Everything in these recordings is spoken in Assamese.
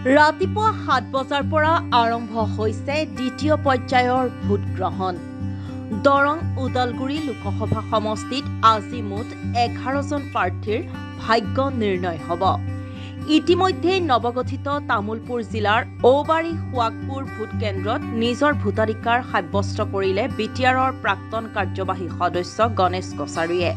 ৰাতিপুৱা 7 বজাৰ পৰা আৰম্ভ হৈছে দ্বিতীয় পৰ্যায়ৰ ভোট গ্ৰহণ। দৰং ওদালগুৰি লোকসভা সমষ্টিত আজি মুঠ 11 জন প্ৰাৰ্থীৰ ভাগ্য নিৰ্ণয় হ'ব। ইতিমধ্যে নৱগঠিত তামুলপুৰ জিলাৰ ঔবাৰী সোৱাগপুৰ ভোট কেন্দ্ৰত নিজৰ ভোটাধিকাৰ সাব্যস্ত কৰিলে বিটিআৰৰ প্ৰাক্তন কাৰ্যবাহী সদস্য গণেশ কছাৰীয়ে।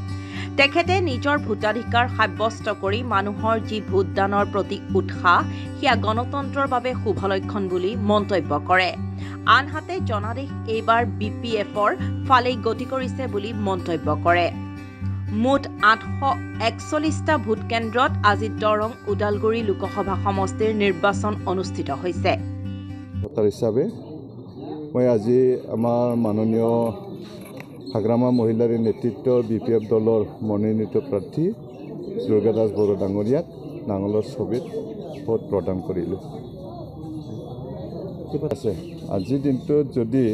তেখেতে নিজৰ ভোটাধিকাৰ সাব্যস্ত কৰি মানুহৰ যি ভোটদানৰ প্ৰতি উৎসাহ সেয়া গণতন্ত্ৰৰ বাবে শুভ লক্ষণ বুলি মন্তব্য কৰে। আনহাতে জনাদেশ এইবাৰ BPFৰ ফালেই গতি কৰিছে বুলি মন্তব্য কৰে। মুঠ 841টা ভোট কেন্দ্ৰত আজি দৰং ওদালগুৰি লোকসভা সমষ্টিৰ নিৰ্বাচন অনুষ্ঠিত হৈছে। ভোটাৰ হিচাপে মই আজি আমাৰ মাননীয় হাগ্ৰামা মহিলাৰ নেতৃত্বৰ BPF দলৰ মনোনীত প্ৰাৰ্থী দুৰ্গা দাস বড়ো ডাঙৰীয়াক নাঙলৰ ছবিত ভোট প্ৰদান কৰিলোঁ। আছে আজিৰ দিনটোত যদি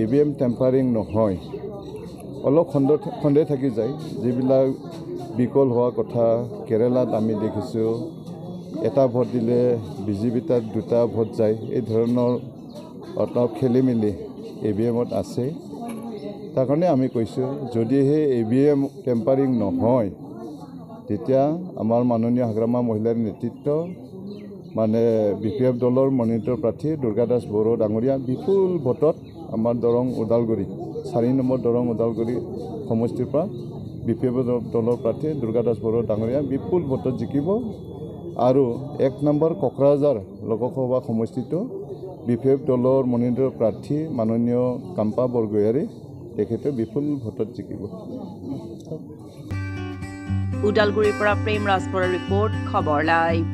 EVM টেম্পাৰিং নহয় অলপ সন্দেহ থাকি যায়। যিবিলাক বিকল হোৱা কথা কেৰালাত আমি দেখিছোঁ, এটা ভোট দিলে BJP তাত 2টা ভোট যায়, এই ধৰণৰ অলপ খেলি মেলি EVMত আছে। তাৰ কাৰণে আমি কৈছোঁ যদিহে EVM টেম্পাৰিং নহয় তেতিয়া আমাৰ মাননীয় হাগ্ৰামা মহিলাৰ নেতৃত্ব BPF দলৰ মনোনীত প্ৰাৰ্থী দুৰ্গা দাস বড়ো ডাঙৰীয়া বিপুল ভোটত আমাৰ দৰং ওদালগুৰি 4 নম্বৰ দৰং ওদালগুৰি সমষ্টিৰ পৰা BPF দলৰ প্ৰাৰ্থী দুৰ্গা দাস বড়ো ডাঙৰীয়া বিপুল ভোটত জিকিব। আৰু 1 নম্বৰ কোকৰাঝাৰ লোকসভা সমষ্টিটো BPF দলৰ মনোনীত প্ৰাৰ্থী মাননীয় কাম্পা বৰগোহাঞি তেখেতে বিপুল ভোটত জিকিব। ওদালগুৰিৰ পৰা প্ৰেম ৰাজবৰৰ ৰিপৰ্ট, খবৰ লাইভ।